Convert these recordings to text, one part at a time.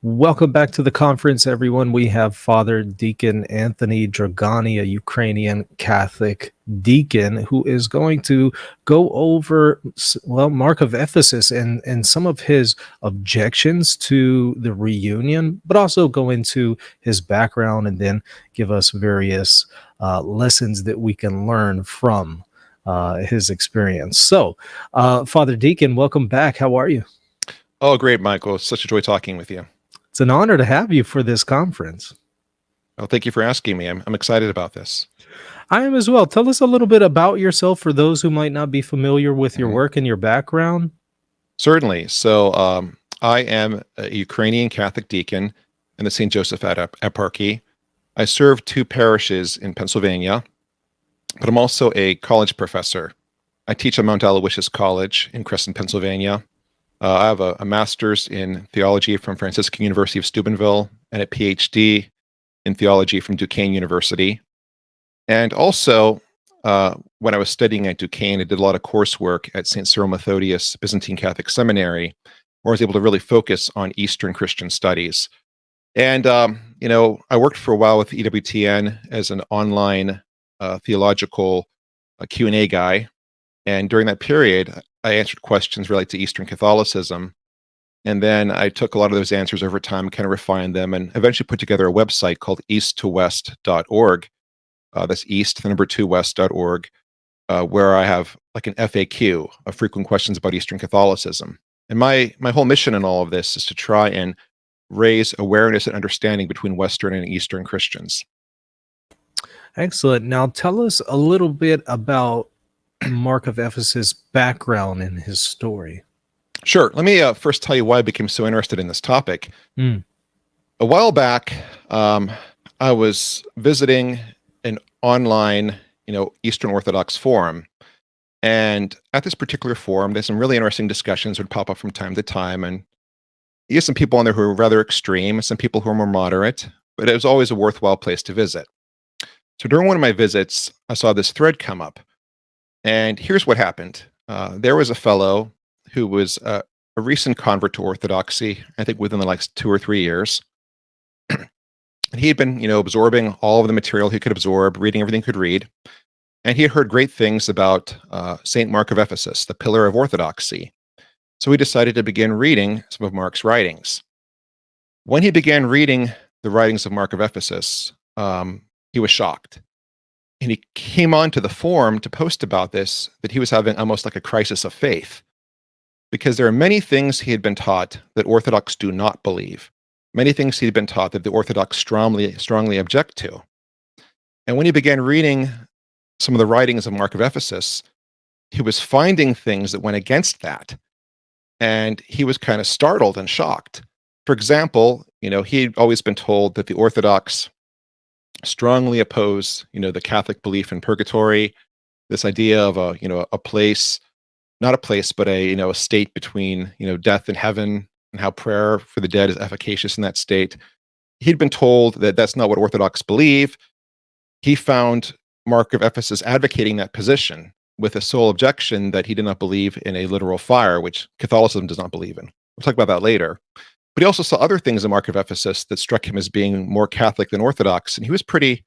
Welcome back to the conference, everyone. We have Father Deacon Anthony Dragani, a Ukrainian Catholic deacon, who is going to go over, Mark of Ephesus and some of his objections to the reunion, but also go into his background and then give us various lessons that we can learn from his experience. So, Father Deacon, welcome back. How are you? Oh, great, Michael. It's such a joy talking with you. It's an honor to have you for this conference. Well, thank you for asking me. I'm excited about this. I am as well. Tell us a little bit about yourself for those who might not be familiar with your work and your background. Certainly. So I am a Ukrainian Catholic deacon in the St. Joseph Eparchy. I serve 2 parishes in Pennsylvania, but I'm also a college professor. I teach at Mount Aloysius College in Cresson, Pennsylvania. I have a master's in theology from Franciscan University of Steubenville and a PhD in theology from Duquesne University. And also, when I was studying at Duquesne, I did a lot of coursework at St. Cyril Methodius Byzantine Catholic Seminary, where I was able to really focus on Eastern Christian studies. And, I worked for a while with EWTN as an online theological Q&A guy. And during that period, I answered questions related to Eastern Catholicism. And then I took a lot of those answers over time, kind of refined them, and eventually put together a website called east2west.org. That's east, the number 2 west.org, where I have like an FAQ of frequent questions about Eastern Catholicism. And my whole mission in all of this is to try and raise awareness and understanding between Western and Eastern Christians. Excellent. Now tell us a little bit about Mark of Ephesus' background and his story. Sure. Let me first tell you why I became so interested in this topic. A while back, I was visiting an online, Eastern Orthodox forum. And at this particular forum, there's some really interesting discussions would pop up from time to time. And you have some people on there who are rather extreme, some people who are more moderate, but it was always a worthwhile place to visit. So during one of my visits, I saw this thread come up. And here's what happened. There was a fellow who was a recent convert to Orthodoxy, I think within the last 2 or 3 years. And he had been, absorbing all of the material he could absorb, reading everything he could read. And he had heard great things about St. Mark of Ephesus, the pillar of Orthodoxy. So he decided to begin reading some of Mark's writings. When he began reading the writings of Mark of Ephesus, he was shocked. And he came onto the forum to post about this, that he was having almost like a crisis of faith, because there are many things he had been taught that Orthodox do not believe, many things he had been taught that the Orthodox strongly object to. And when he began reading some of the writings of Mark of Ephesus, he was finding things that went against that. And he was kind of startled and shocked. For example, he'd always been told that the Orthodox strongly oppose, the Catholic belief in purgatory, this idea of a place, not a place, but a state between, death and heaven, and how prayer for the dead is efficacious in that state. He'd been told that that's not what Orthodox believe. He found Mark of Ephesus advocating that position with a sole objection that he did not believe in a literal fire, which Catholicism does not believe in. We'll talk about that later. But he also saw other things in Mark of Ephesus that struck him as being more Catholic than Orthodox, and he was pretty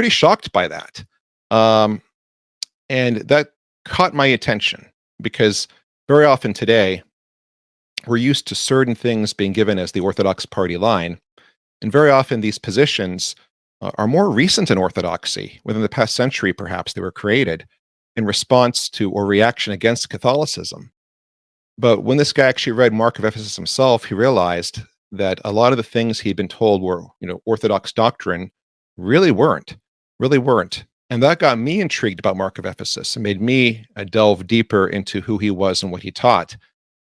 shocked by that. And that caught my attention, because very often today, we're used to certain things being given as the Orthodox party line, and very often these positions are more recent in Orthodoxy. Within the past century, perhaps, they were created in response to or reaction against Catholicism. But when this guy actually read Mark of Ephesus himself, he realized that a lot of the things he'd been told were, Orthodox doctrine really weren't. And that got me intrigued about Mark of Ephesus and made me delve deeper into who he was and what he taught.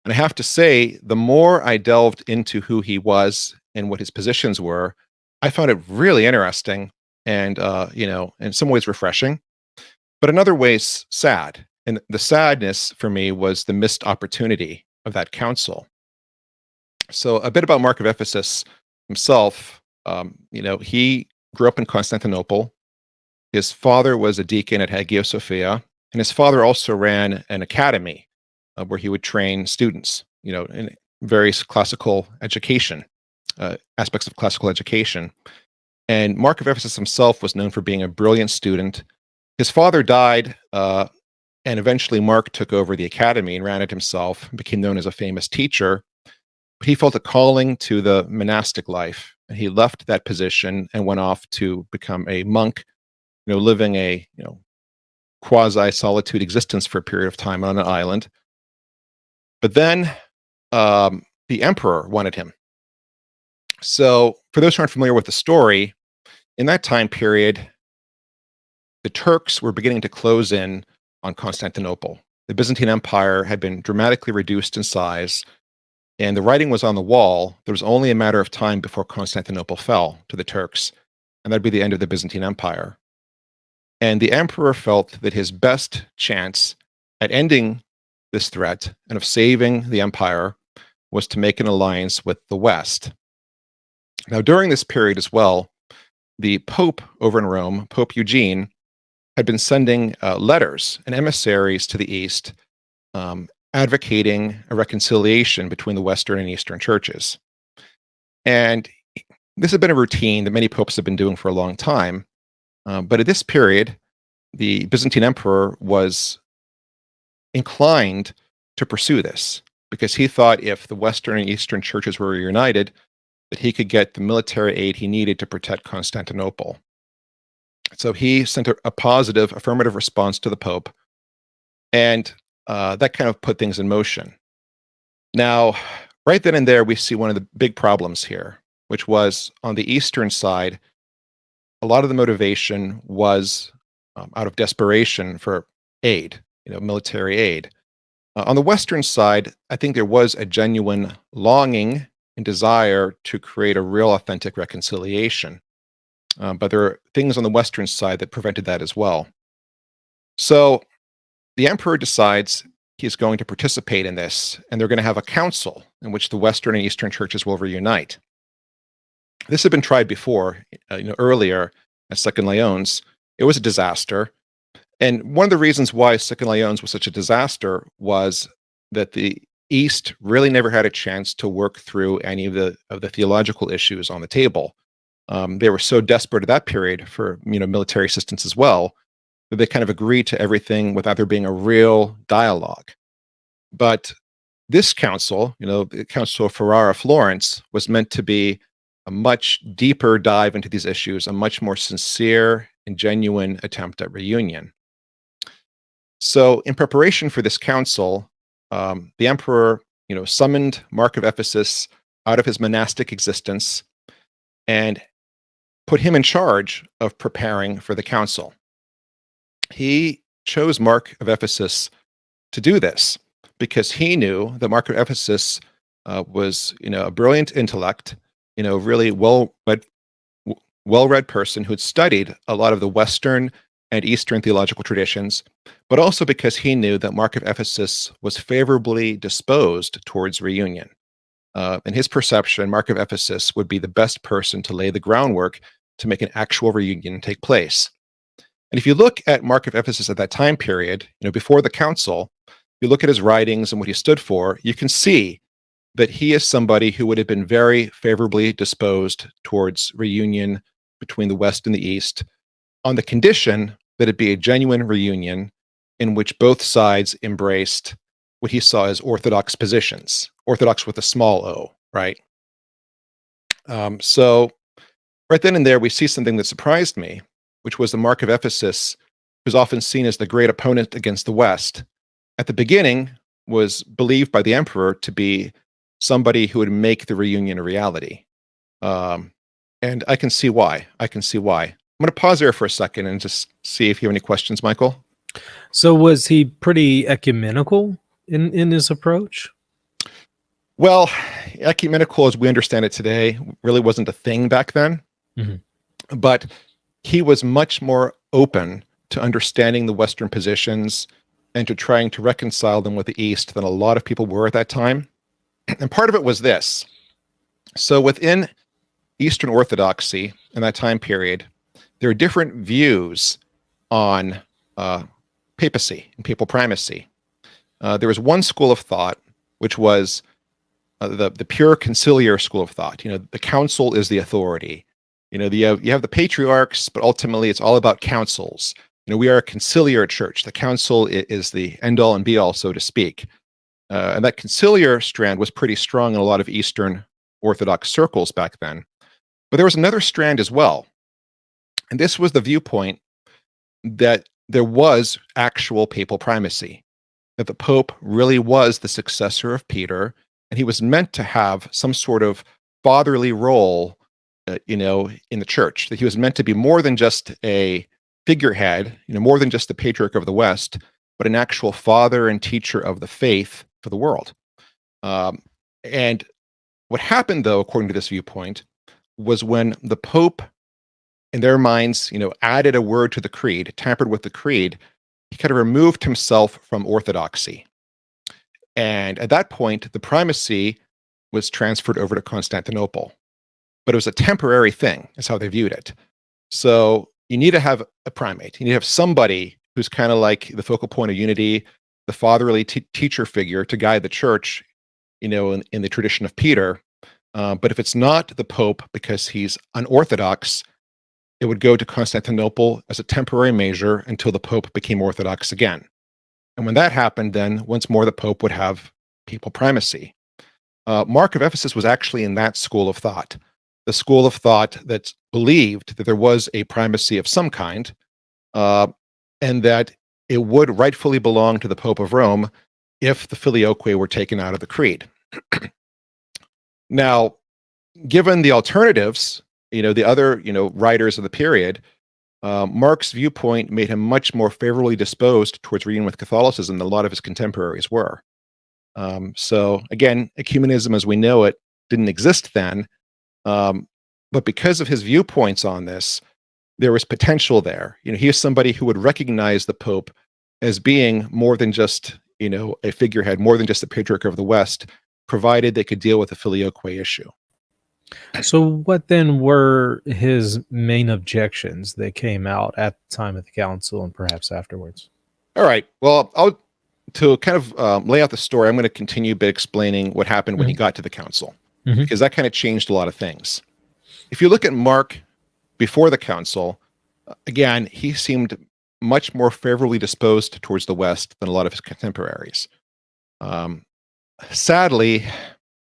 And I have to say, the more I delved into who he was and what his positions were, I found it really interesting and, in some ways refreshing, but in other ways sad. And the sadness for me was the missed opportunity of that council. So a bit about Mark of Ephesus himself. He grew up in Constantinople. His father was a deacon at Hagia Sophia, and his father also ran an academy where he would train students, in various classical education. aspects of classical education. And Mark of Ephesus himself was known for being a brilliant student. His father died, and eventually Mark took over the academy and ran it himself, and became known as a famous teacher. But he felt a calling to the monastic life, and he left that position and went off to become a monk, living a quasi-solitude existence for a period of time on an island. But then the emperor wanted him. So for those who aren't familiar with the story, in that time period, the Turks were beginning to close in on Constantinople. The Byzantine Empire had been dramatically reduced in size, and the writing was on the wall. There was only a matter of time before Constantinople fell to the Turks, and that'd be the end of the Byzantine Empire. And the emperor felt that his best chance at ending this threat and of saving the empire was to make an alliance with the West. Now, during this period as well, the Pope over in Rome, Pope Eugene, had been sending letters and emissaries to the East, advocating a reconciliation between the Western and Eastern churches. And this had been a routine that many popes have been doing for a long time. But at this period, the Byzantine emperor was inclined to pursue this because he thought if the Western and Eastern churches were united, that he could get the military aid he needed to protect Constantinople. So he sent a positive, affirmative response to the Pope, and that kind of put things in motion. Now, right then and there, we see one of the big problems here, which was on the Eastern side, a lot of the motivation was out of desperation for aid, military aid. On the Western side, I think there was a genuine longing and desire to create a real authentic reconciliation. But there are things on the Western side that prevented that as well. So the emperor decides he's going to participate in this, and they're going to have a council in which the Western and Eastern churches will reunite. This had been tried before, earlier at Second Lyons. It was a disaster. And one of the reasons why Second Lyons was such a disaster was that the East really never had a chance to work through any of the theological issues on the table. They were so desperate at that period for military assistance as well that they kind of agreed to everything without there being a real dialogue. But this council, the Council of Florence, was meant to be a much deeper dive into these issues, a much more sincere and genuine attempt at reunion. So in preparation for this council, the emperor, summoned Mark of Ephesus out of his monastic existence and put him in charge of preparing for the council. He chose Mark of Ephesus to do this because he knew that Mark of Ephesus was, a brilliant intellect, really well-read person who had studied a lot of the Western and Eastern theological traditions, but also because he knew that Mark of Ephesus was favorably disposed towards reunion. In his perception, Mark of Ephesus would be the best person to lay the groundwork to make an actual reunion take place. And if you look at Mark of Ephesus at that time period, before the council, you look at his writings and what he stood for, you can see that he is somebody who would have been very favorably disposed towards reunion between the West and the East, on the condition that it be a genuine reunion in which both sides embraced what he saw as orthodox positions, orthodox with a small o, right? So right then and there, we see something that surprised me, which was the Mark of Ephesus, who's often seen as the great opponent against the West, at the beginning was believed by the emperor to be somebody who would make the reunion a reality. And I can see why. I'm going to pause there for a second and just see if you have any questions, Michael. So was he pretty ecumenical in his approach? Well, ecumenical as we understand it today really wasn't a thing back then. Mm-hmm. But he was much more open to understanding the Western positions and to trying to reconcile them with the East than a lot of people were at that time. And part of it was this. So within Eastern Orthodoxy in that time period, there are different views on papacy and papal primacy. There was one school of thought, which was the pure conciliar school of thought. The council is the authority. You have the patriarchs, but ultimately it's all about councils. We are a conciliar church. The council is the end all and be all, so to speak. And that conciliar strand was pretty strong in a lot of Eastern Orthodox circles back then. But there was another strand as well. And this was the viewpoint that there was actual papal primacy, that the Pope really was the successor of Peter, and he was meant to have some sort of fatherly role, in the church, that he was meant to be more than just a figurehead, more than just the patriarch of the West, but an actual father and teacher of the faith for the world. And what happened, though, according to this viewpoint, was when the Pope, in their minds, added a word to the creed, tampered with the creed, he kind of removed himself from orthodoxy. And at that point, the primacy was transferred over to Constantinople. But it was a temporary thing, is how they viewed it. So you need to have a primate. You need to have somebody who's kind of like the focal point of unity, the fatherly teacher figure to guide the church, in the tradition of Peter. But if it's not the Pope because he's unorthodox, it would go to Constantinople as a temporary measure until the Pope became Orthodox again. And when that happened, then once more the Pope would have papal primacy. Mark of Ephesus was actually in that school of thought, the school of thought that believed that there was a primacy of some kind, and that it would rightfully belong to the Pope of Rome if the filioque were taken out of the creed. Now, given the alternatives, the other, writers of the period, Mark's viewpoint made him much more favorably disposed towards reunion with Catholicism than a lot of his contemporaries were. So again, ecumenism as we know it didn't exist then, but because of his viewpoints on this, there was potential there. He is somebody who would recognize the Pope as being more than just, a figurehead, more than just the patriarch of the West, provided they could deal with the filioque issue. So what then were his main objections that came out at the time of the council and perhaps afterwards? All right. Well, to kind of lay out the story, I'm going to continue by explaining what happened when he got to the council, because that kind of changed a lot of things. If you look at Mark before the council, again, he seemed much more favorably disposed towards the West than a lot of his contemporaries. Sadly,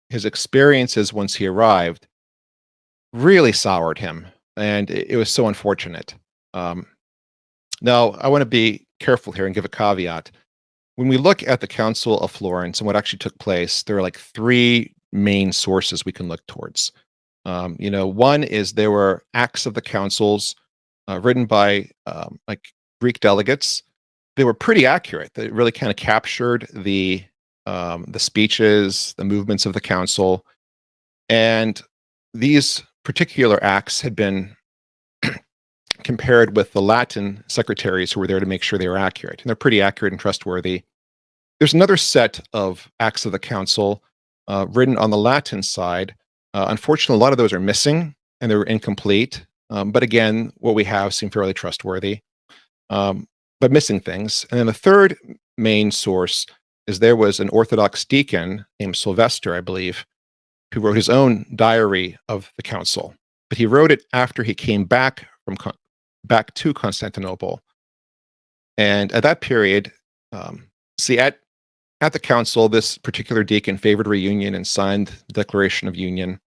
his experiences once he arrived really soured him, and it was so unfortunate. Now, I want to be careful here and give a caveat. When we look at the Council of Florence and what actually took place, there are like three main sources we can look towards. One is there were acts of the councils written by like Greek delegates. They were pretty accurate. They really kind of captured the speeches, the movements of the council, and these particular acts had been compared with the Latin secretaries who were there to make sure they were accurate, and they're pretty accurate and trustworthy. There's another set of acts of the council written on the Latin side. Unfortunately, a lot of those are missing and they're incomplete. But again, what we have seem fairly trustworthy, but missing things. And then the third main source is there was an Orthodox deacon named Sylvester, I believe, who wrote his own diary of the council. But he wrote it after he came back back to Constantinople. And at that period, at the council, this particular deacon favored reunion and signed the Declaration of Union.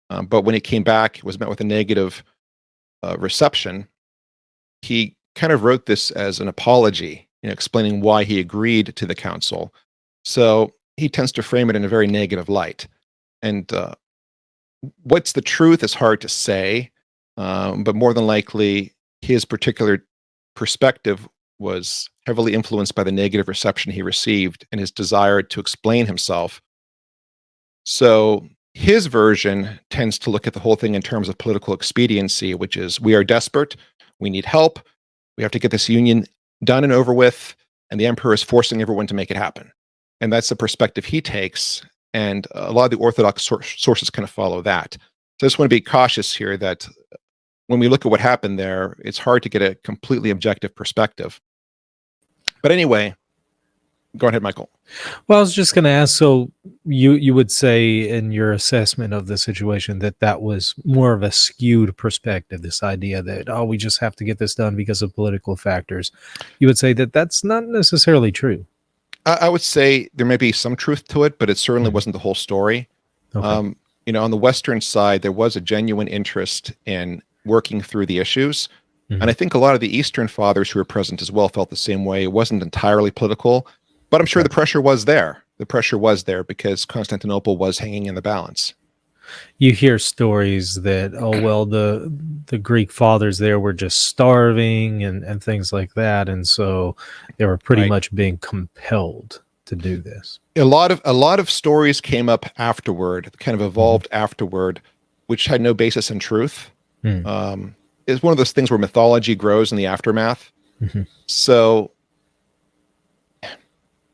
But when he came back, it was met with a negative reception. He kind of wrote this as an apology, explaining why he agreed to the council. So he tends to frame it in a very negative light. And what's the truth is hard to say, but more than likely, his particular perspective was heavily influenced by the negative reception he received and his desire to explain himself. So his version tends to look at the whole thing in terms of political expediency, which is we are desperate, we need help, we have to get this union done and over with, and the emperor is forcing everyone to make it happen. And that's the perspective he takes, and a lot of the Orthodox sources kind of follow that. So I just want to be cautious here that when we look at what happened there, it's hard to get a completely objective perspective. But anyway, go ahead, Michael. Well, I was just going to ask, so you would say in your assessment of the situation that that was more of a skewed perspective, this idea that, oh, we just have to get this done because of political factors. You would say that that's not necessarily true. I would say there may be some truth to it, but it certainly Mhm. wasn't the whole story. Okay. On the Western side, there was a genuine interest in working through the issues. And I Mhm. think a lot of the Eastern fathers who were present as well felt the same way. It wasn't entirely political, but I'm sure Okay. the pressure was there. The pressure was there because Constantinople was hanging in the balance. You hear stories that, oh well, the Greek fathers there were just starving and things like that, and so they were pretty Right. much being compelled to do this. A lot of stories came up afterward, kind of Mhm. evolved afterward, which had no basis in truth. Mm. Um, it's one of those things where mythology grows in the aftermath. Mhm. So,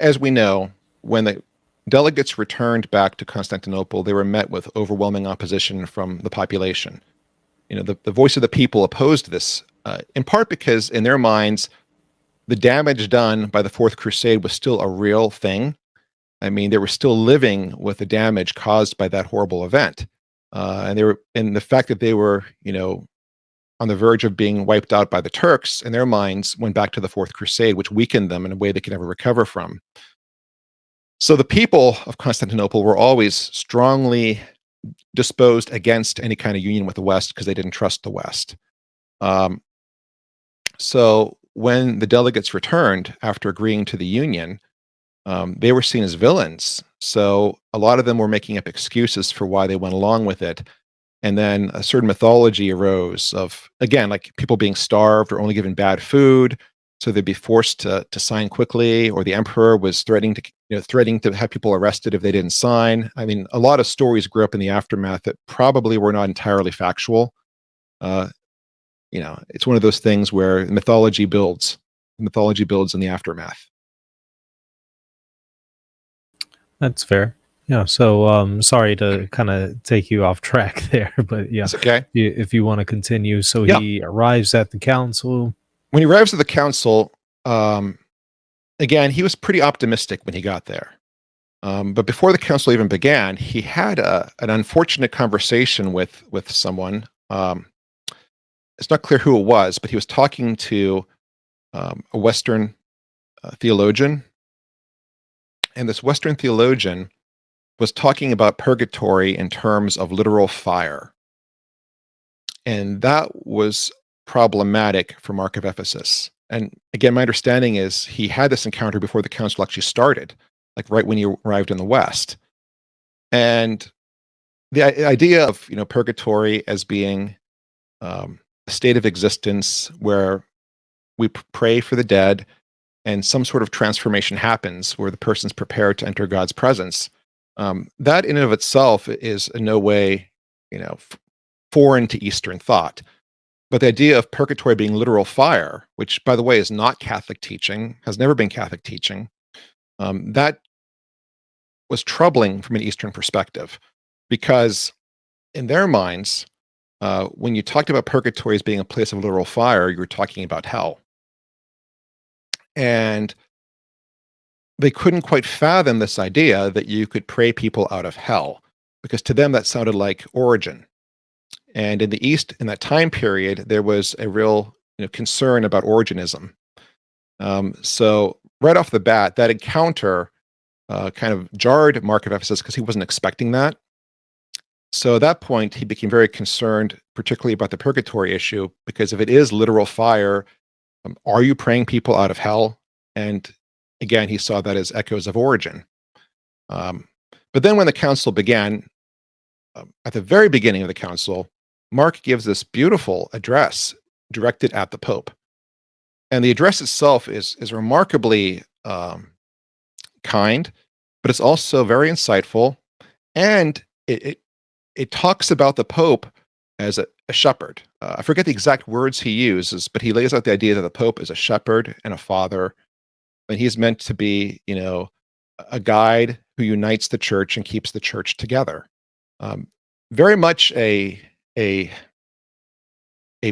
as we know, when the delegates returned back to Constantinople, they were met with overwhelming opposition from the population. The voice of the people opposed this, in part because in their minds, the damage done by the Fourth Crusade was still a real thing. I mean, they were still living with the damage caused by that horrible event, and the fact that they were, on the verge of being wiped out by the Turks. In their minds, went back to the Fourth Crusade, which weakened them in a way they could never recover from. So the people of Constantinople were always strongly disposed against any kind of union with the West because they didn't trust the West. Um, so when the delegates returned after agreeing to the union, they were seen as villains. So a lot of them were making up excuses for why they went along with it. And then a certain mythology arose of, again, like people being starved or only given bad food. So they'd be forced to sign quickly, or the emperor was threatening to have people arrested if they didn't sign. I mean, a lot of stories grew up in the aftermath that probably were not entirely factual. Uh, it's one of those things where mythology builds in the aftermath. That's fair. Yeah. So, sorry to kind of take you off track there, but yeah, That's okay. if you want to continue. So Yeah. he arrives at the council. When he arrives at the council, um, again, he was pretty optimistic when he got there. But before the council even began, he had an unfortunate conversation with someone. It's not clear who it was, but he was talking to a Western theologian, and this Western theologian was talking about purgatory in terms of literal fire, and that was problematic for Mark of Ephesus. And again, my understanding is he had this encounter before the council actually started, like right when he arrived in the West. And the idea of purgatory as being a state of existence where we pray for the dead and some sort of transformation happens where the person's prepared to enter God's presence. That in and of itself is in no way, foreign to Eastern thought. But the idea of purgatory being literal fire, which by the way is not Catholic teaching, has never been Catholic teaching, that was troubling from an Eastern perspective, because in their minds, when you talked about purgatory as being a place of literal fire, you were talking about hell. And they couldn't quite fathom this idea that you could pray people out of hell, because to them that sounded like origin. And in the East, in that time period, there was a real concern about Origenism. So right off the bat, that encounter kind of jarred Mark of Ephesus because he wasn't expecting that. So at that point, he became very concerned, particularly about the purgatory issue, because if it is literal fire, are you praying people out of hell? And again, he saw that as echoes of origin. Um, but then when the council began, at the very beginning of the council, Mark gives this beautiful address directed at the Pope. And the address itself is remarkably kind, but it's also very insightful. And it talks about the Pope as a shepherd. I forget the exact words he uses, but he lays out the idea that the Pope is a shepherd and a father, and he's meant to be, a guide who unites the church and keeps the church together. Um, Very much a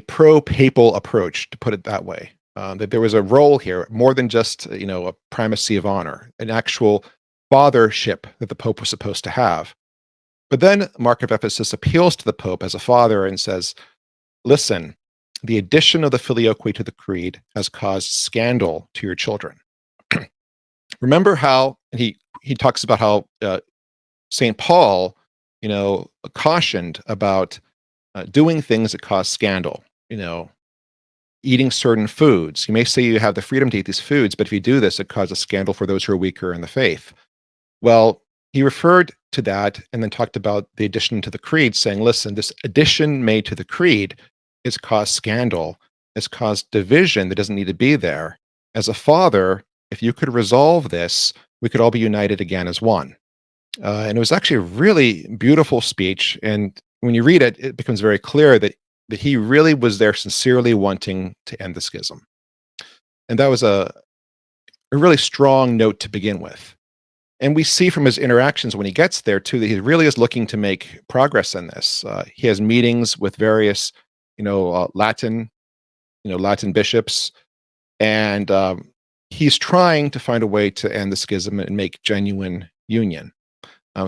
pro-papal approach, to put it that way. That there was a role here, more than just a primacy of honor, an actual fathership that the Pope was supposed to have. But then Mark of Ephesus appeals to the Pope as a father and says, listen, the addition of the filioque to the creed has caused scandal to your children. Remember how, and he talks about how St. Paul, cautioned about doing things that cause scandal, eating certain foods. You may say you have the freedom to eat these foods, but if you do this, it causes scandal for those who are weaker in the faith. Well, he referred to that and then talked about the addition to the creed, saying, listen, this addition made to the creed has caused scandal, has caused division that doesn't need to be there. As a father, if you could resolve this, we could all be united again as one. And it was actually a really beautiful speech. And when you read it, it becomes very clear that he really was there sincerely wanting to end the schism. And that was a really strong note to begin with. And we see from his interactions when he gets there, too, that he really is looking to make progress in this. He has meetings with various, Latin bishops, and he's trying to find a way to end the schism and make genuine union.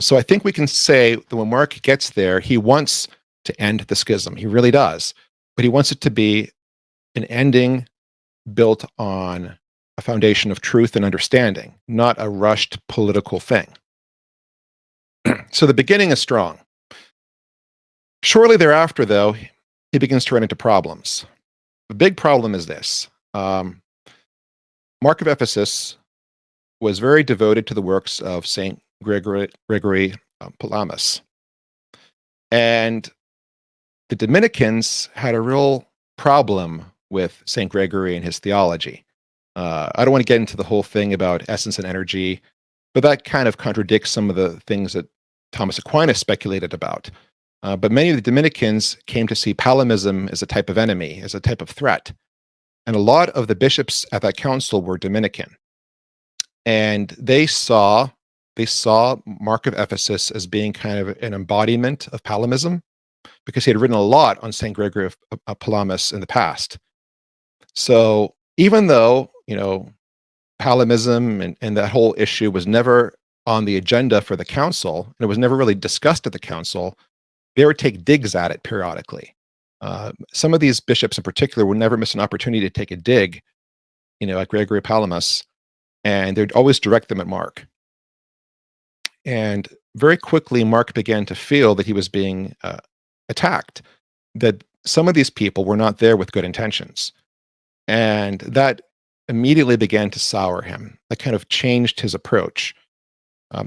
So I think we can say that when Mark gets there, he wants to end the schism. He really does. But he wants it to be an ending built on a foundation of truth and understanding, not a rushed political thing. So the beginning is strong. Shortly thereafter, though, he begins to run into problems. The big problem is this. Mark of Ephesus was very devoted to the works of St. Gregory Palamas. And the Dominicans had a real problem with St. Gregory and his theology. I don't want to get into the whole thing about essence and energy, but that kind of contradicts some of the things that Thomas Aquinas speculated about. But many of the Dominicans came to see Palamism as a type of enemy, as a type of threat. And a lot of the bishops at that council were Dominican. And they saw Mark of Ephesus as being kind of an embodiment of Palamism, because he had written a lot on St. Gregory of Palamas in the past. So even though, Palamism and that whole issue was never on the agenda for the council, and it was never really discussed at the council, they would take digs at it periodically. Some of these bishops in particular would never miss an opportunity to take a dig, at Gregory Palamas, and they'd always direct them at Mark. And very quickly, Mark began to feel that he was being attacked, that some of these people were not there with good intentions. And that immediately began to sour him. That kind of changed his approach.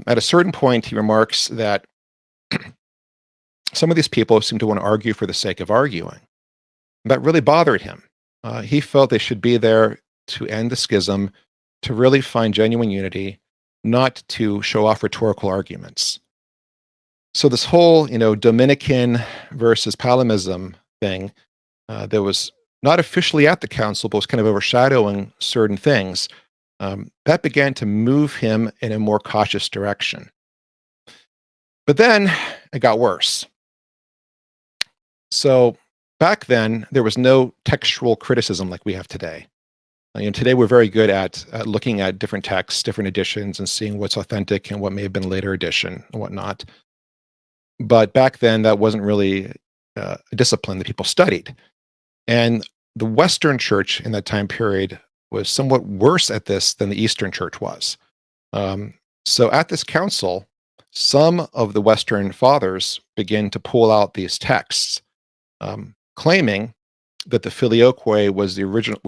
At a certain point, he remarks that some of these people seem to want to argue for the sake of arguing. That really bothered him. He felt they should be there to end the schism, to really find genuine unity, not to show off rhetorical arguments. So this whole, Dominican versus Palamism thing that was not officially at the council, but was kind of overshadowing certain things, that began to move him in a more cautious direction. But then it got worse. So back then, there was no textual criticism like we have today. Today we're very good at looking at different texts, different editions, and seeing what's authentic and what may have been later edition and whatnot. But back then, that wasn't really a discipline that people studied. And the Western Church in that time period was somewhat worse at this than the Eastern Church was. So at this council, some of the Western fathers begin to pull out these texts, claiming that the filioque was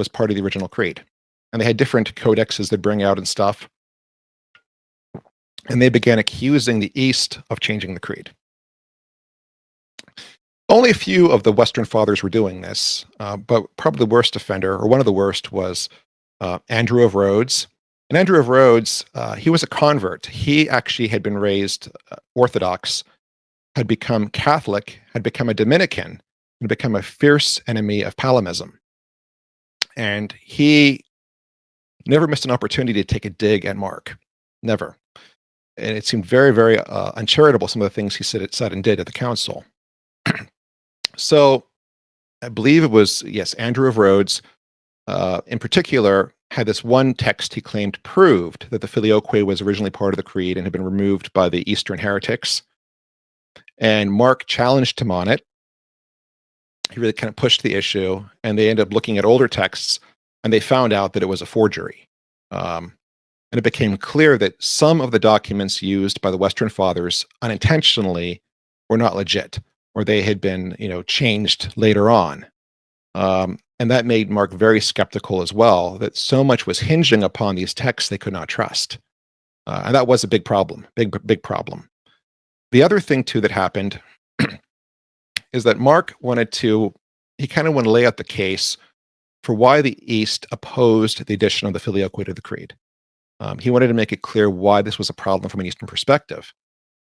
part of the original creed. And they had different codexes they'd bring out and stuff. And they began accusing the East of changing the creed. Only a few of the Western fathers were doing this, but probably the worst offender, or one of the worst, was Andrew of Rhodes. And Andrew of Rhodes, he was a convert. He actually had been raised Orthodox, had become Catholic, had become a Dominican, and become a fierce enemy of Palamism. And he never missed an opportunity to take a dig at Mark. Never. And it seemed very, very uncharitable, some of the things he said and did at the council. So I believe it was, yes, Andrew of Rhodes in particular, had this one text he claimed proved that the Filioque was originally part of the creed and had been removed by the Eastern heretics. And Mark challenged him on it. He really kind of pushed the issue, and they ended up looking at older texts, and they found out that it was a forgery. And it became clear that some of the documents used by the Western Fathers unintentionally were not legit, or they had been, changed later on. And that made Mark very skeptical as well, that so much was hinging upon these texts they could not trust. And that was a big problem, big problem. The other thing, too, that happened is that Mark he kind of wanted to lay out the case for why the East opposed the addition of the Filioque to the Creed. He wanted to make it clear why this was a problem from an Eastern perspective.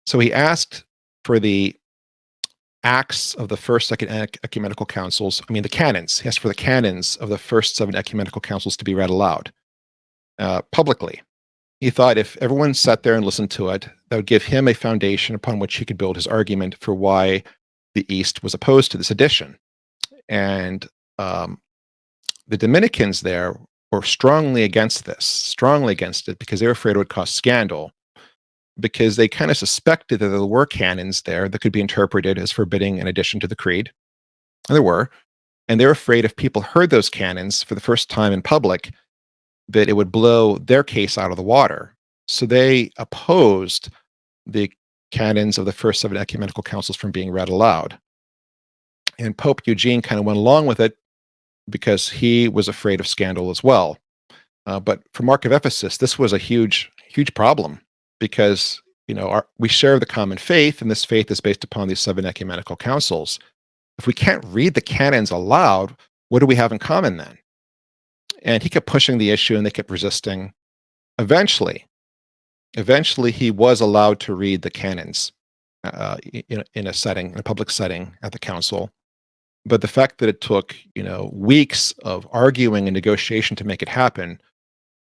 So he asked for the acts of the first, second ecumenical councils, the canons. He asked for the canons of the first 7 ecumenical councils to be read aloud publicly. He thought if everyone sat there and listened to it, that would give him a foundation upon which he could build his argument for why the East was opposed to this addition. And the Dominicans there were strongly against it, because they were afraid it would cause scandal, because they kind of suspected that there were canons there that could be interpreted as forbidding an addition to the creed. And there were. And they were afraid if people heard those canons for the first time in public, that it would blow their case out of the water. So they opposed the canons of the first 7 ecumenical councils from being read aloud. And Pope Eugene kind of went along with it because he was afraid of scandal as well. But for Mark of Ephesus, this was a huge, huge problem, because we share the common faith, and this faith is based upon these 7 ecumenical councils. If we can't read the canons aloud, what do we have in common then? And he kept pushing the issue, and they kept resisting. Eventually, he was allowed to read the canons in a public setting at the council. But the fact that it took, weeks of arguing and negotiation to make it happen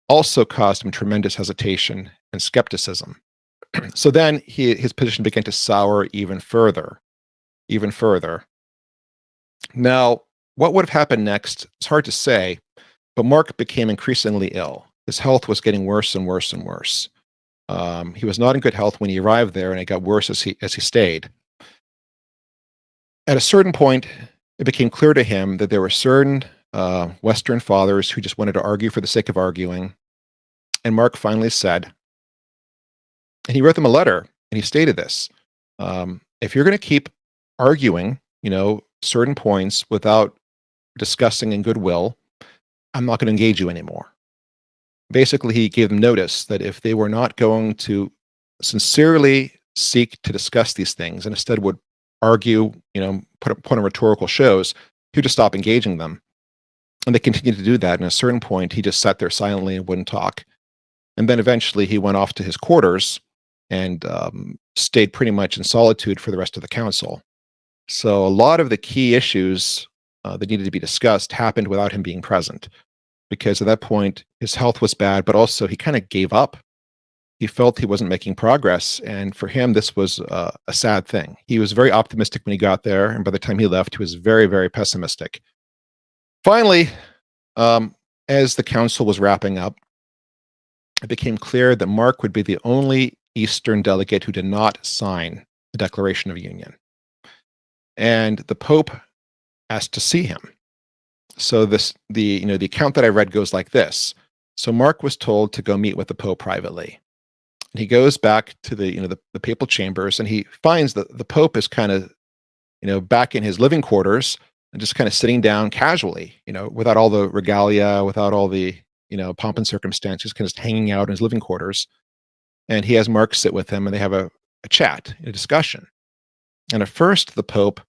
also caused him tremendous hesitation and skepticism. So then his position began to sour even further. Now, what would have happened next? It's hard to say, but Mark became increasingly ill. His health was getting worse and worse and worse. He was not in good health when he arrived there, and it got worse as he stayed. At a certain point, it became clear to him that there were certain Western fathers who just wanted to argue for the sake of arguing. And Mark finally said, and he wrote them a letter, and he stated this: if you're going to keep arguing, certain points without discussing in goodwill, I'm not going to engage you anymore. Basically, he gave them notice that if they were not going to sincerely seek to discuss these things, and instead would argue, put on rhetorical shows, he would just stop engaging them. And they continued to do that. And at a certain point, he just sat there silently and wouldn't talk. And then eventually he went off to his quarters and stayed pretty much in solitude for the rest of the council. So a lot of the key issues that needed to be discussed happened without him being present, because at that point his health was bad, but also he kind of gave up. He felt he wasn't making progress, and for him this was a sad thing. He was very optimistic when he got there, and by the time he left, he was very, very pessimistic. Finally, as the council was wrapping up, it became clear that Mark would be the only Eastern delegate who did not sign the Declaration of Union. And the Pope asked to see him. So the account that I read goes like this. So Mark was told to go meet with the Pope privately. And he goes back to the papal chambers, and he finds that the Pope is kind of, back in his living quarters and just kind of sitting down casually, without all the regalia, without all the, pomp and circumstances, kind of just hanging out in his living quarters. And he has Mark sit with him, and they have a chat, a discussion. And at first, the Pope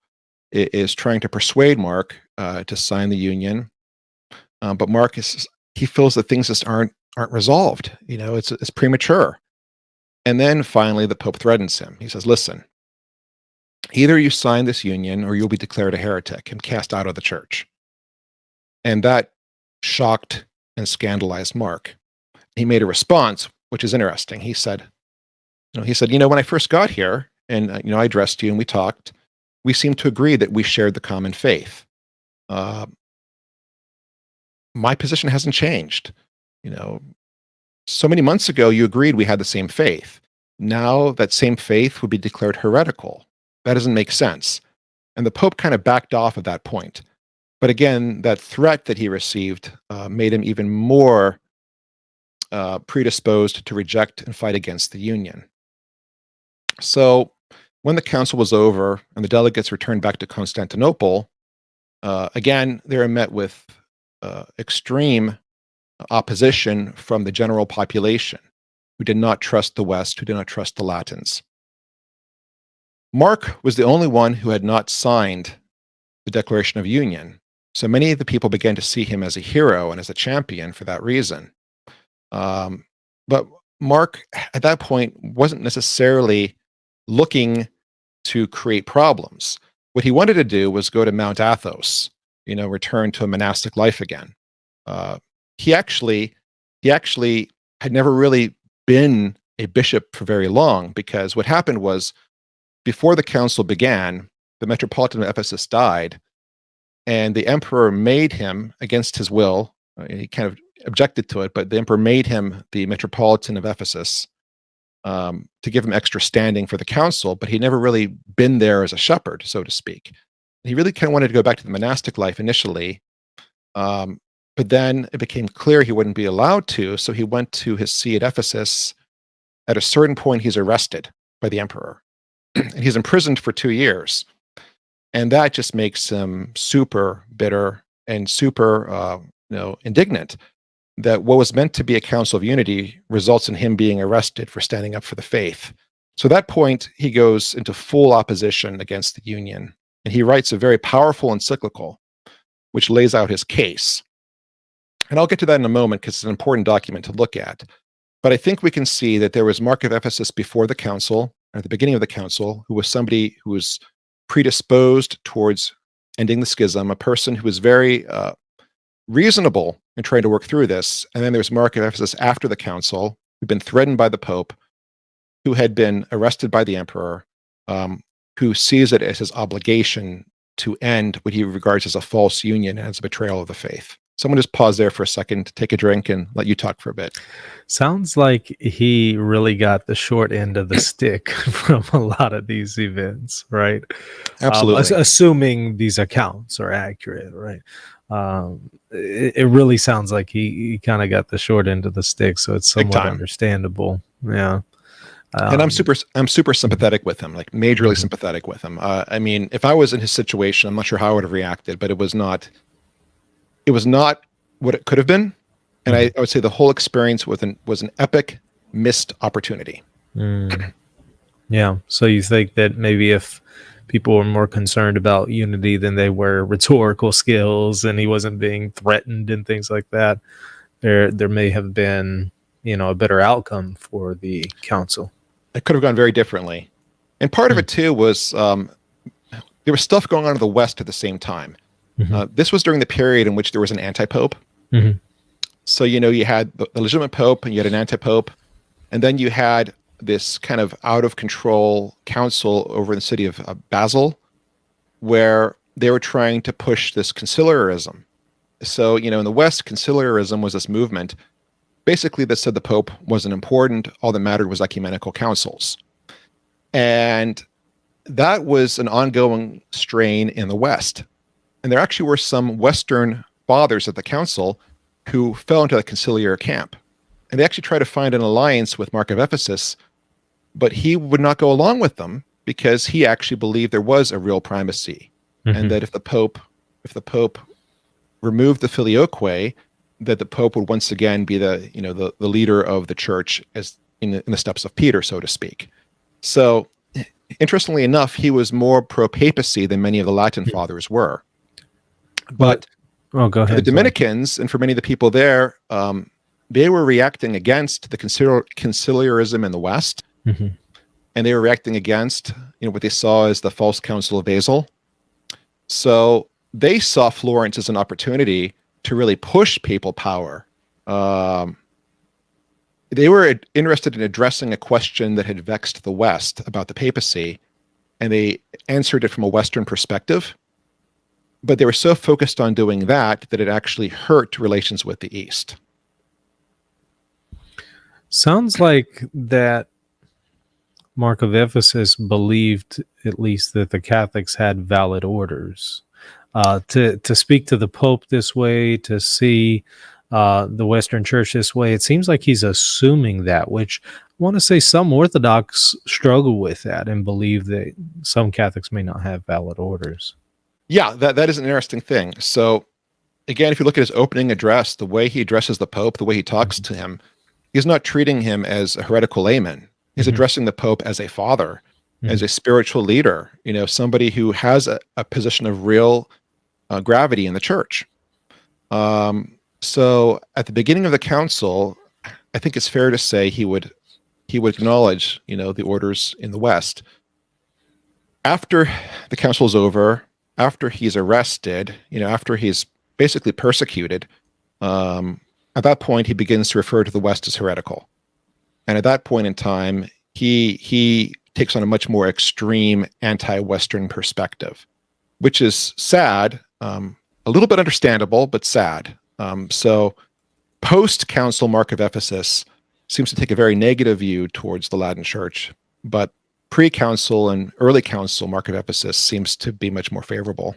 is trying to persuade Mark to sign the union, but Mark he feels that things just aren't resolved. It's premature. And then finally, the Pope threatens him. He says, "Listen, either you sign this union, or you'll be declared a heretic and cast out of the church." And that shocked and scandalized Mark. He made a response, which is interesting. He said, when I first got here, and I addressed you and we talked, we seemed to agree that we shared the common faith. my position hasn't changed. So many months ago, you agreed we had the same faith. Now that same faith would be declared heretical. That doesn't make sense. And the Pope kind of backed off at that point. But again, that threat that he received made him even more predisposed to reject and fight against the Union. So when the council was over and the delegates returned back to Constantinople, again, they were met with extreme opposition from the general population who did not trust the West, who did not trust the Latins. Mark was the only one who had not signed the Declaration of Union, so many of the people began to see him as a hero and as a champion for that reason. But Mark, at that point, wasn't necessarily looking to create problems. What he wanted to do was go to Mount Athos, return to a monastic life again. He actually had never really been a bishop for very long, because what happened was, before the council began, the Metropolitan of Ephesus died, and the emperor made him, against his will, he kind of objected to it, but the emperor made him the Metropolitan of Ephesus to give him extra standing for the council, but he'd never really been there as a shepherd, so to speak. He really kind of wanted to go back to the monastic life initially, but then it became clear he wouldn't be allowed to, so he went to his see at Ephesus. At a certain point, he's arrested by the emperor, and he's imprisoned for 2 years. And that just makes him super bitter and super indignant that what was meant to be a council of unity results in him being arrested for standing up for the faith. So at that point, he goes into full opposition against the Union, and he writes a very powerful encyclical which lays out his case. And I'll get to that in a moment because it's an important document to look at. But I think we can see that there was Mark of Ephesus before the council, at the beginning of the council, who was somebody who was predisposed towards ending the schism, a person who was very reasonable in trying to work through this. And then there's Mark of Ephesus after the council, who'd been threatened by the Pope, who had been arrested by the emperor, who sees it as his obligation to end what he regards as a false union and as a betrayal of the faith. Someone just pause there for a second, take a drink, and let you talk for a bit. Sounds like he really got the short end of the stick from a lot of these events, right? Absolutely. Assuming these accounts are accurate, right? It really sounds like he kind of got the short end of the stick, so it's somewhat understandable. Yeah. And I'm super sympathetic with him, like majorly sympathetic with him. I mean, if I was in his situation, I'm not sure how I would have reacted, but it was not what it could have been. And I would say the whole experience was an epic missed opportunity. Yeah. So you think that maybe if people were more concerned about unity than they were rhetorical skills, and he wasn't being threatened and things like that, there may have been, a better outcome for the council. It could have gone very differently. And part of it too was there was stuff going on in the West at the same time. This was during the period in which there was an anti-pope. So, you had the legitimate pope and you had an anti-pope. And then you had this kind of out of control council over in the city of Basel, where they were trying to push this conciliarism. So, in the West, conciliarism was this movement basically that said the Pope wasn't important. All that mattered was ecumenical councils. And that was an ongoing strain in the West. And there actually were some Western fathers at the council who fell into the conciliar camp. And they actually tried to find an alliance with Mark of Ephesus, but he would not go along with them because he actually believed there was a real primacy. And that if the Pope removed the filioque, that the Pope would once again be the leader of the church as in the steps of Peter, so to speak. So interestingly enough, he was more pro-papacy than many of the Latin fathers were. But go ahead, for the Dominicans and for many of the people there, they were reacting against the conciliarism in the West, and they were reacting against what they saw as the false Council of Basel. So they saw Florence as an opportunity to really push papal power. They were interested in addressing a question that had vexed the West about the papacy, and they answered it from a Western perspective. but they were so focused on doing that it actually hurt relations with the East. Sounds like that Mark of Ephesus believed at least that the Catholics had valid orders. To speak to the Pope this way, to see the Western Church this way, it seems like he's assuming that, which I want to say some Orthodox struggle with that and believe that some Catholics may not have valid orders. Yeah, that is an interesting thing. So again, if you look at his opening address, the way he addresses the Pope, the way he talks to him, he's not treating him as a heretical layman. He's addressing the Pope as a father, as a spiritual leader, somebody who has a position of real gravity in the church. So at the beginning of the council, I think it's fair to say he would acknowledge, the orders in the West. After the council is over, after he's arrested, after he's basically persecuted, at that point he begins to refer to the West as heretical. And at that point in time, he takes on a much more extreme anti-Western perspective, which is sad, a little bit understandable, but sad. So post-council Mark of Ephesus seems to take a very negative view towards the Latin Church, but pre-council and early council Mark of Ephesus seems to be much more favorable.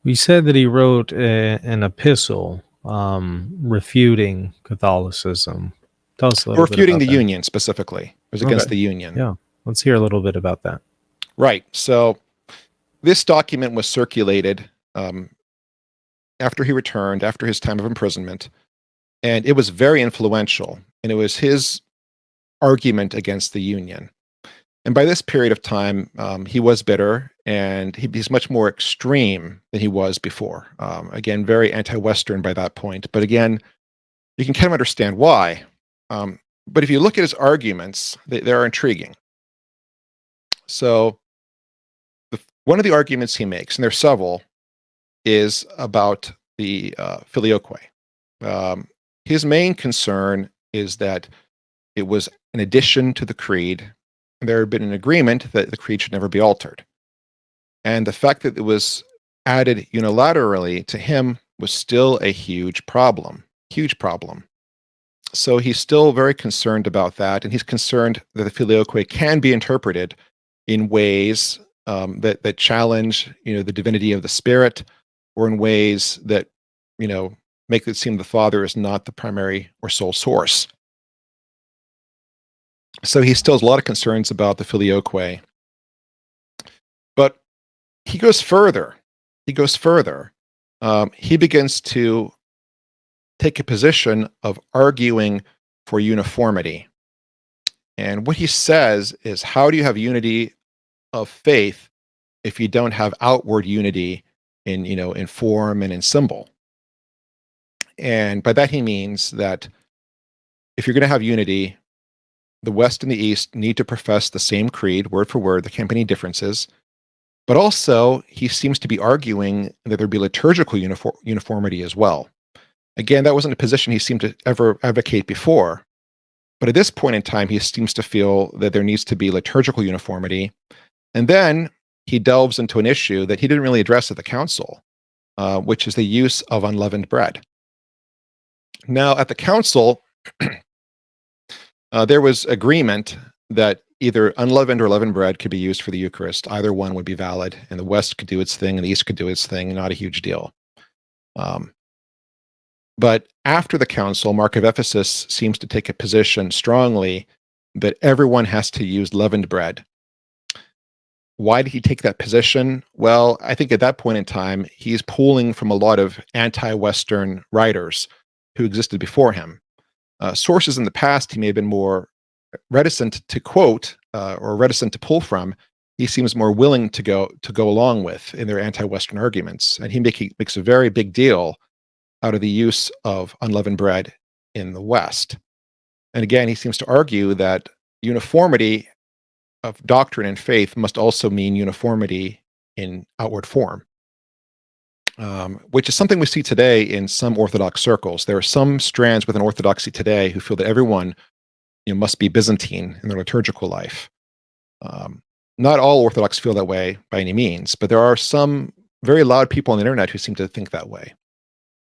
We said that he wrote an epistle refuting Catholicism. Tell us a little bit refuting about the that. Union specifically. It was against the Union. Yeah, let's hear a little bit about that. Right. So this document was circulated after he returned, after his time of imprisonment, and it was very influential. And it was his argument against the Union. And by this period of time, he was bitter, and he's much more extreme than he was before. Again, very anti-Western by that point. But again, you can kind of understand why. But if you look at his arguments, they are intriguing. So one of the arguments he makes, and there's several, is about the filioque. His main concern is that it was an addition to the creed, and there had been an agreement that the creed should never be altered. And the fact that it was added unilaterally to him was still a huge problem. So he's still very concerned about that, and he's concerned that the filioque can be interpreted in ways that challenge, the divinity of the Spirit, or in ways that, make it seem the Father is not the primary or sole source. So he still has a lot of concerns about the filioque. But he goes further. He begins to take a position of arguing for uniformity. And what he says is, how do you have unity of faith if you don't have outward unity in form and in symbol? And by that he means that if you're going to have unity, the West and the East need to profess the same creed, word for word. There can't be any differences. But also, he seems to be arguing that there'd be liturgical uniformity as well. Again, that wasn't a position he seemed to ever advocate before. But at this point in time, he seems to feel that there needs to be liturgical uniformity. And then he delves into an issue that he didn't really address at the council, which is the use of unleavened bread. Now, at the council, there was agreement that either unleavened or leavened bread could be used for the Eucharist. Either one would be valid, and the West could do its thing, and the East could do its thing. Not a huge deal. But after the council, Mark of Ephesus seems to take a position strongly that everyone has to use leavened bread. Why did he take that position? Well, I think at that point in time, he's pulling from a lot of anti-Western writers who existed before him. Sources in the past he may have been more reticent to quote or reticent to pull from. He seems more willing to go along with in their anti-Western arguments, and he makes a very big deal out of the use of unleavened bread in the West. And again, he seems to argue that uniformity of doctrine and faith must also mean uniformity in outward form, which is something we see today in some Orthodox circles. There are some strands within Orthodoxy today who feel that everyone must be Byzantine in their liturgical life. Not all Orthodox feel that way by any means, but there are some very loud people on the internet who seem to think that way.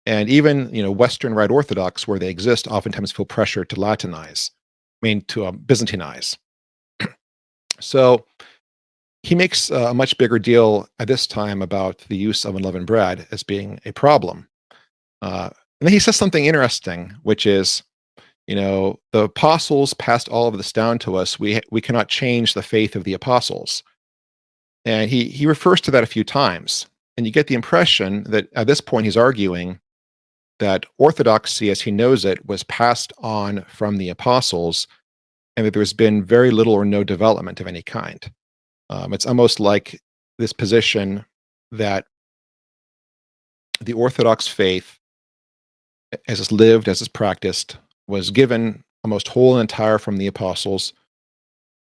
And even, Western Rite Orthodox, where they exist, oftentimes feel pressure to Latinize, to Byzantinize. So he makes a much bigger deal at this time about the use of unleavened bread as being a problem. And then he says something interesting, which is, the apostles passed all of this down to us. We cannot change the faith of the apostles. And he refers to that a few times. And you get the impression that at this point he's arguing that orthodoxy as he knows it was passed on from the apostles, and that there's been very little or no development of any kind. It's almost like this position that the Orthodox faith, as it's lived, as it's practiced, was given almost whole and entire from the apostles,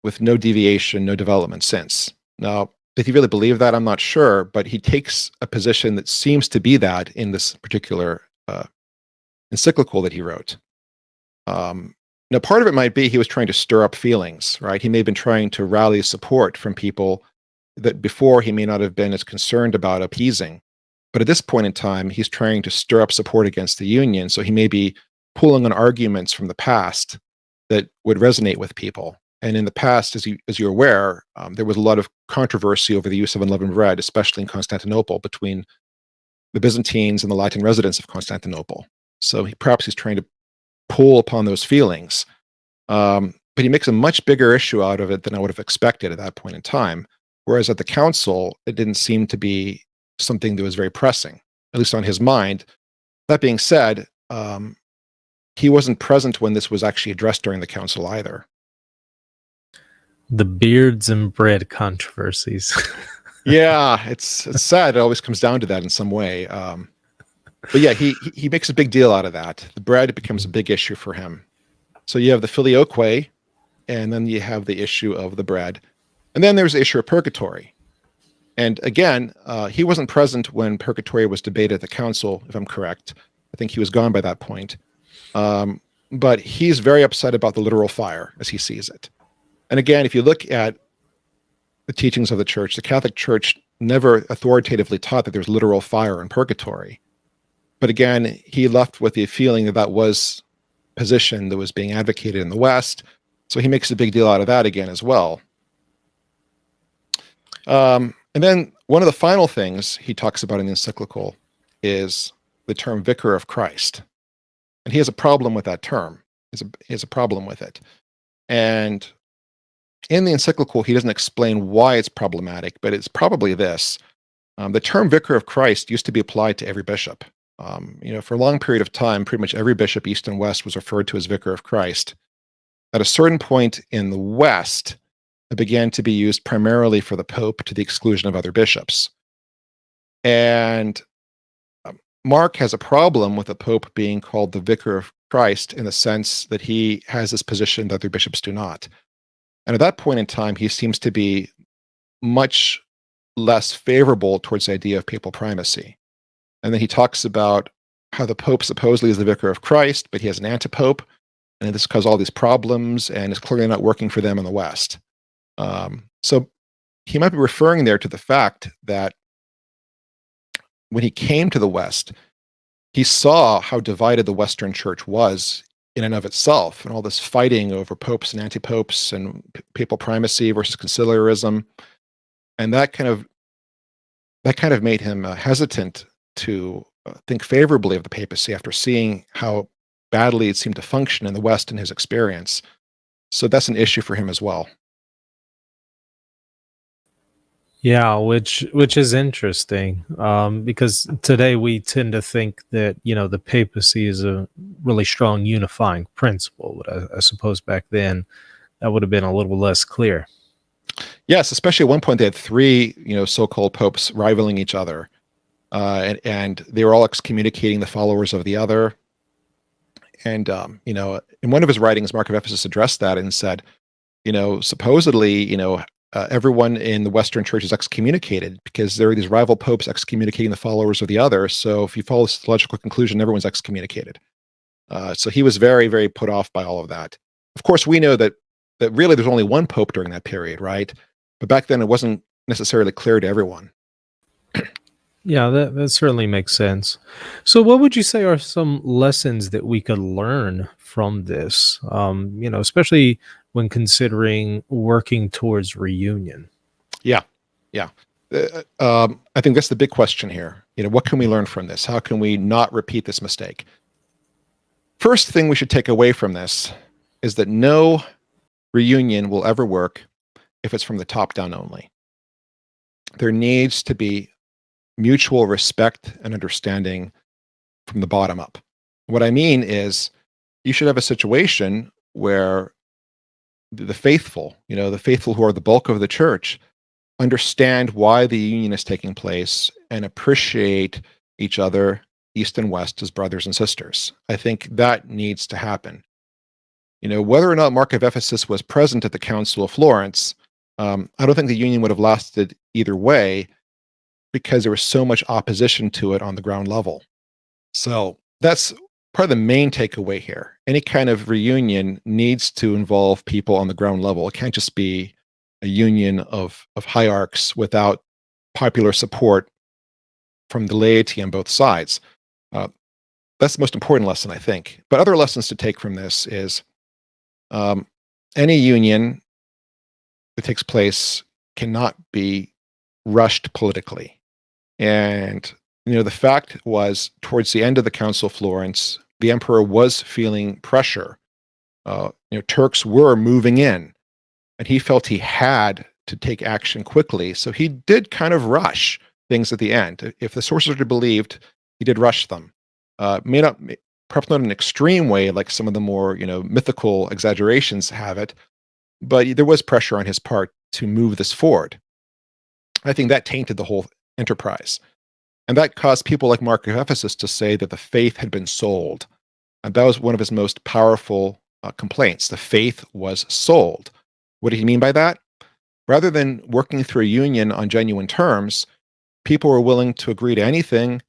with no deviation, no development since. Now, if he really believed that, I'm not sure, but he takes a position that seems to be that in this particular encyclical that he wrote. Now, part of it might be he was trying to stir up feelings, right? He may have been trying to rally support from people that before he may not have been as concerned about appeasing. But at this point in time, he's trying to stir up support against the Union, so he may be pulling on arguments from the past that would resonate with people. And in the past, as you're aware, there was a lot of controversy over the use of unleavened bread, especially in Constantinople, between the Byzantines and the Latin residents of Constantinople. So perhaps he's trying to pull upon those feelings. But he makes a much bigger issue out of it than I would have expected at that point in time. Whereas at the council, it didn't seem to be something that was very pressing, at least on his mind. That being said, he wasn't present when this was actually addressed during the council either. The beards and bread controversies. Yeah, it's sad. It always comes down to that in some way. But yeah, he makes a big deal out of that. The bread becomes a big issue for him. So you have the filioque, and then you have the issue of the bread. And then there's the issue of purgatory. And again, he wasn't present when purgatory was debated at the council, if I'm correct. I think he was gone by that point. But he's very upset about the literal fire as he sees it. And again, if you look at the teachings of the church, the Catholic Church never authoritatively taught that there's literal fire in purgatory. But again, he left with the feeling that that was a position that was being advocated in the West. So he makes a big deal out of that again as well. And then one of the final things he talks about in the encyclical is the term Vicar of Christ. And he has a problem with that term. He has a problem with it. And in the encyclical, he doesn't explain why it's problematic, but it's probably this. The term Vicar of Christ used to be applied to every bishop. For a long period of time, pretty much every bishop, East and West, was referred to as Vicar of Christ. At a certain point in the West, it began to be used primarily for the Pope to the exclusion of other bishops. And Mark has a problem with the Pope being called the Vicar of Christ in the sense that he has this position that other bishops do not. And at that point in time, he seems to be much less favorable towards the idea of papal primacy. And then he talks about how the Pope supposedly is the Vicar of Christ, but he has an antipope, and this caused all these problems, and it's clearly not working for them in the West. So he might be referring there to the fact that when he came to the West, he saw how divided the Western Church was in and of itself, and all this fighting over popes and anti-popes and papal primacy versus conciliarism, and that kind of made him hesitant to think favorably of the papacy after seeing how badly it seemed to function in the West in his experience. So that's an issue for him as well. Yeah, which is interesting, because today we tend to think that the papacy is a really strong unifying principle, but I suppose back then that would have been a little less clear. Yes, especially at one point they had three so-called popes rivaling each other, and they were all excommunicating the followers of the other. And in one of his writings, Mark of Ephesus addressed that and said, supposedly everyone in the Western Church is excommunicated because there are these rival popes excommunicating the followers of the other. So if you follow this logical conclusion, everyone's excommunicated. So he was very, very put off by all of that. Of course, we know that really there's only one pope during that period, right? But back then it wasn't necessarily clear to everyone. Yeah, that certainly makes sense. So, what would you say are some lessons that we could learn from this? Especially when considering working towards reunion. Yeah, yeah. I think that's the big question here. What can we learn from this? How can we not repeat this mistake? First thing we should take away from this is that no reunion will ever work if it's from the top down only. There needs to be mutual respect and understanding from the bottom up. What I mean is, you should have a situation where the faithful, the faithful who are the bulk of the church, understand why the union is taking place and appreciate each other, East and West, as brothers and sisters. I think that needs to happen. Whether or not Mark of Ephesus was present at the Council of Florence, I don't think the union would have lasted either way, because there was so much opposition to it on the ground level. So that's probably the main takeaway here. Any kind of reunion needs to involve people on the ground level. It can't just be a union of hierarchs without popular support from the laity on both sides. That's the most important lesson, I think. But other lessons to take from this is, any union that takes place cannot be rushed politically. And the fact was, towards the end of the Council of Florence, the emperor was feeling pressure. Turks were moving in, and he felt he had to take action quickly. So he did kind of rush things at the end. If the sources are to be believed, he did rush them. Perhaps not in an extreme way, like some of the more mythical exaggerations have it, but there was pressure on his part to move this forward. I think that tainted the whole enterprise. And that caused people like Mark of Ephesus to say that the faith had been sold. And that was one of his most powerful complaints. The faith was sold. What did he mean by that? Rather than working through a union on genuine terms, people were willing to agree to anything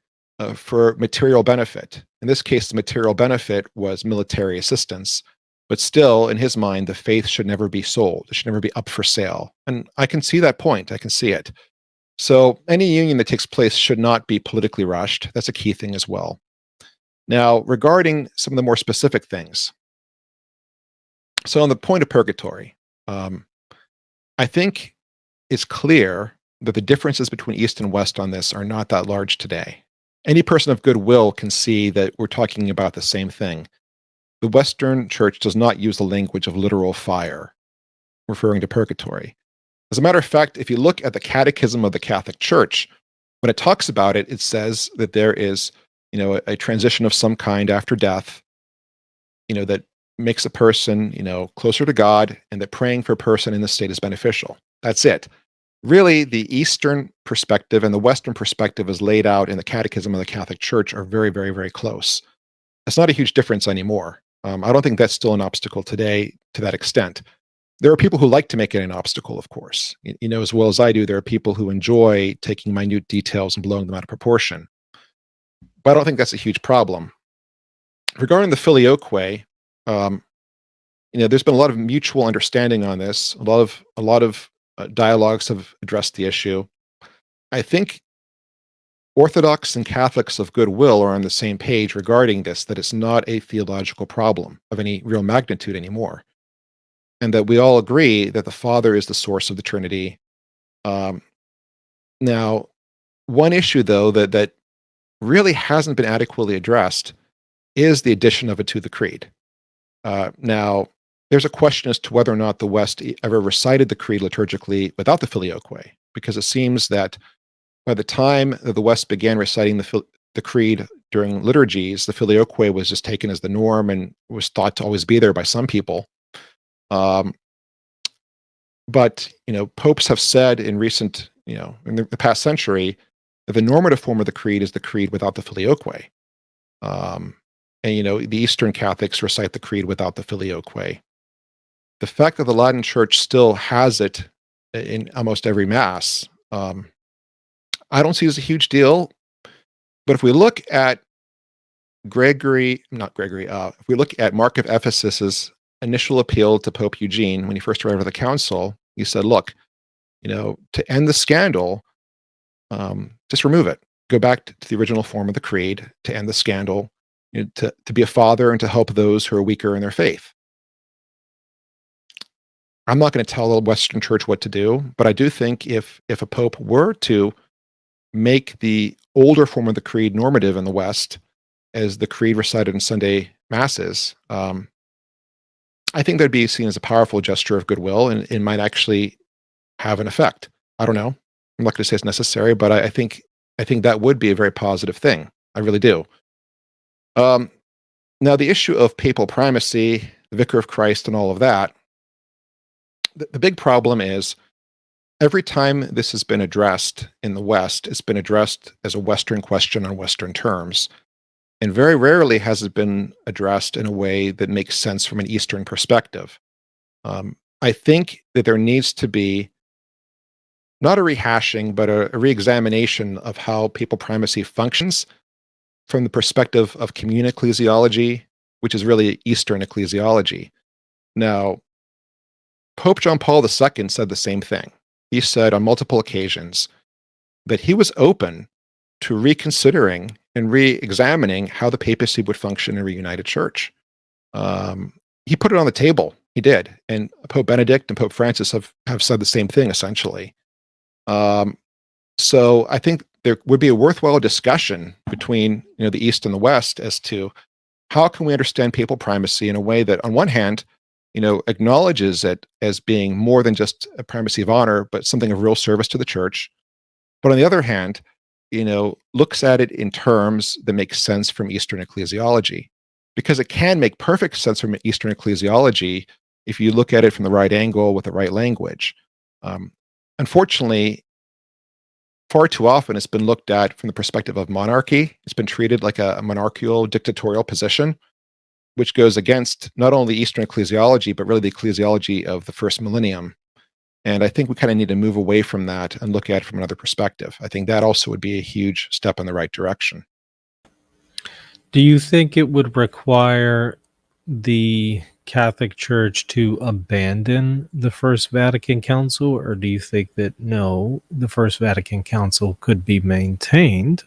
for material benefit. In this case, the material benefit was military assistance. But still, in his mind, the faith should never be sold. It should never be up for sale. And I can see that point. I can see it. So any union that takes place should not be politically rushed. That's a key thing as well. Now, regarding some of the more specific things. So on the point of purgatory, I think it's clear that the differences between East and West on this are not that large today. Any person of goodwill can see that we're talking about the same thing. The Western Church does not use the language of literal fire, referring to purgatory. As a matter of fact, if you look at the Catechism of the Catholic Church, when it talks about it, it says that there is, a transition of some kind after death, that makes a person, closer to God, and that praying for a person in this state is beneficial. That's it. Really, the Eastern perspective and the Western perspective as laid out in the Catechism of the Catholic Church are very, very, very close. It's not a huge difference anymore. I don't think that's still an obstacle today to that extent. There are people who like to make it an obstacle, of course. As well as I do, there are people who enjoy taking minute details and blowing them out of proportion. But I don't think that's a huge problem. Regarding the filioque, there's been a lot of mutual understanding on this. A lot of dialogues have addressed the issue. I think Orthodox and Catholics of goodwill are on the same page regarding this, that it's not a theological problem of any real magnitude anymore. And that we all agree that the Father is the source of the Trinity. Now, one issue, though, that really hasn't been adequately addressed is the addition of it to the Creed. Now, there's a question as to whether or not the West ever recited the Creed liturgically without the filioque, because it seems that by the time that the West began reciting the Creed during liturgies, the filioque was just taken as the norm and was thought to always be there by some people. But popes have said in recent, in the past century, that the normative form of the Creed is the Creed without the filioque. And the Eastern Catholics recite the Creed without the filioque. The fact that the Latin Church still has it in almost every Mass, I don't see as a huge deal. But if we look at if we look at Mark of Ephesus's initial appeal to Pope Eugene when he first arrived at the council, he said, look, to end the scandal, just remove it. go back to the original form of the creed, to end the scandal, to be a father and to help those who are weaker in their faith. I'm not going to tell the Western Church what to do, but I do think if a pope were to make the older form of the creed normative in the West, as the creed recited in Sunday masses, I think that'd be seen as a powerful gesture of goodwill, and it might actually have an effect. I don't know. I'm not going to say it's necessary, but I think that would be a very positive thing. I really do. Now, the issue of papal primacy, the Vicar of Christ, and all of that, the big problem is every time this has been addressed in the West, it's been addressed as a Western question on Western terms. And very rarely has it been addressed in a way that makes sense from an Eastern perspective. I think that there needs to be not a rehashing, but a re-examination of how papal primacy functions from the perspective of communal ecclesiology, which is really Eastern ecclesiology. Now, Pope John Paul II said the same thing. He said on multiple occasions that he was open to reconsidering and re-examining how the papacy would function in a reunited church. He put it on the table. He did. And Pope Benedict and Pope Francis have said the same thing, essentially. So I think there would be a worthwhile discussion between the East and the West as to how can we understand papal primacy in a way that, on one hand, acknowledges it as being more than just a primacy of honor, but something of real service to the church. But on the other hand, looks at it in terms that make sense from Eastern ecclesiology, because it can make perfect sense from Eastern ecclesiology if you look at it from the right angle with the right language. Unfortunately, far too often it's been looked at from the perspective of monarchy. It's been treated like a monarchical, dictatorial position, which goes against not only Eastern ecclesiology, but really the ecclesiology of the first millennium. And I think we kind of need to move away from that and look at it from another perspective. I think that also would be a huge step in the right direction. Do you think it would require the Catholic Church to abandon the First Vatican Council, or do you think that no, the First Vatican Council could be maintained,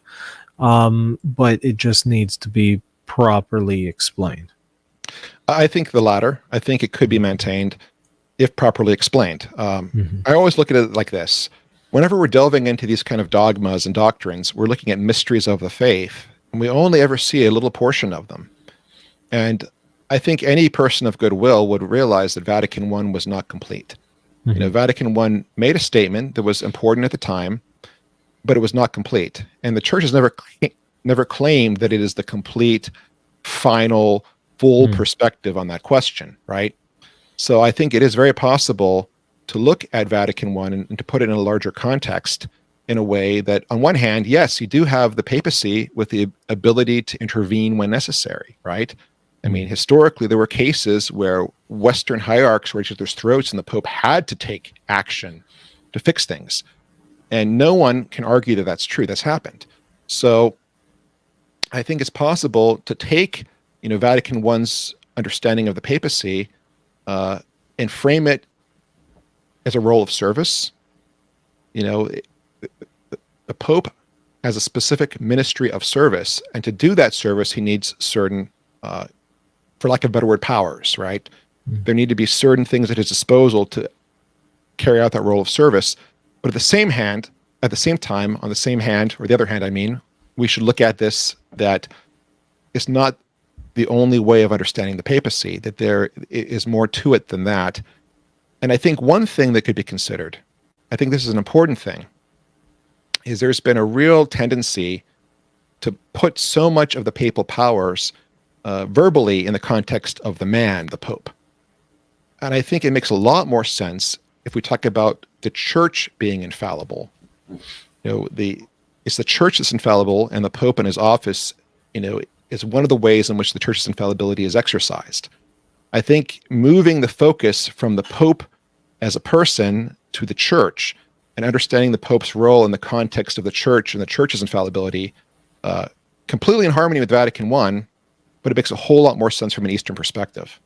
but it just needs to be properly explained? I think the latter. I think it could be maintained if properly explained. I always look at it like this. Whenever we're delving into these kind of dogmas and doctrines, we're looking at mysteries of the faith, and we only ever see a little portion of them. And I think any person of goodwill would realize that Vatican I was not complete. Vatican I made a statement that was important at the time, but it was not complete. And the church has never claimed that it is the complete, final, full perspective on that question, right? So I think it is very possible to look at Vatican I and to put it in a larger context in a way that, on one hand, yes, you do have the papacy with the ability to intervene when necessary, right? I mean, historically, there were cases where Western hierarchs were at each other's throats and the Pope had to take action to fix things. And no one can argue that that's true. That's happened. So I think it's possible to take, Vatican I's understanding of the papacy and frame it as a role of service. The Pope has a specific ministry of service, and to do that service, he needs certain, for lack of a better word, powers, right? There need to be certain things at his disposal to carry out that role of service. But at the same time, on the same hand, or the other hand, I mean, we should look at this, that it's not the only way of understanding the papacy, that there is more to it than that. And I think one thing that could be considered, I think this is an important thing, is there's been a real tendency to put so much of the papal powers verbally in the context of the man, the Pope. And I think it makes a lot more sense if we talk about the church being infallible. It's the church that's infallible, and the Pope in his office, is one of the ways in which the church's infallibility is exercised. I think moving the focus from the Pope as a person to the church and understanding the Pope's role in the context of the church and the church's infallibility, completely in harmony with Vatican I, but it makes a whole lot more sense from an Eastern perspective.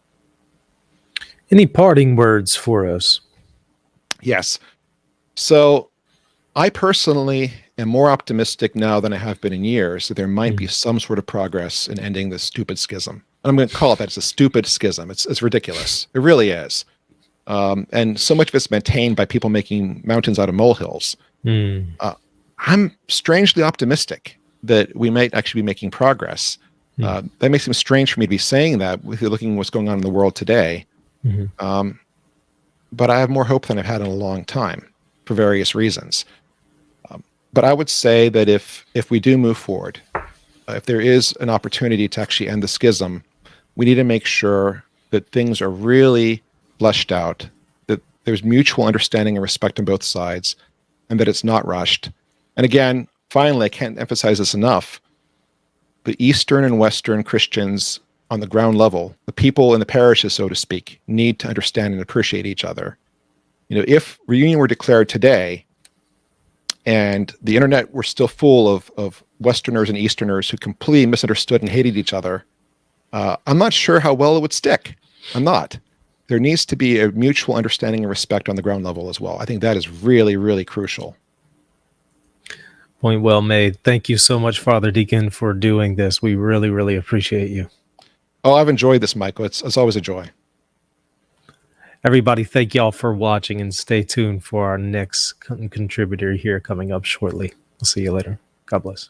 Any parting words for us? Yes. So I personally am more optimistic now than I have been in years that there might be some sort of progress in ending this stupid schism. And I'm going to call it that. It's a stupid schism. It's ridiculous. It really is. And so much of it's maintained by people making mountains out of molehills. I'm strangely optimistic that we might actually be making progress. That may seem strange for me to be saying that with looking at what's going on in the world today. But I have more hope than I've had in a long time for various reasons. But I would say that if we do move forward, if there is an opportunity to actually end the schism, we need to make sure that things are really fleshed out, that there's mutual understanding and respect on both sides, and that it's not rushed. And again, finally, I can't emphasize this enough. The Eastern and Western Christians on the ground level, the people in the parishes, so to speak, need to understand and appreciate each other. If reunion were declared today, and the internet were still full of Westerners and Easterners who completely misunderstood and hated each other, I'm not sure how well it would stick. I'm not. There needs to be a mutual understanding and respect on the ground level as well. I think that is really, really crucial. Point well made. Thank you so much, Father Deacon, for doing this. We really, really appreciate you. Oh, I've enjoyed this, Michael. It's always a joy. Everybody, thank y'all for watching, and stay tuned for our next contributor here coming up shortly. We'll see you later. God bless.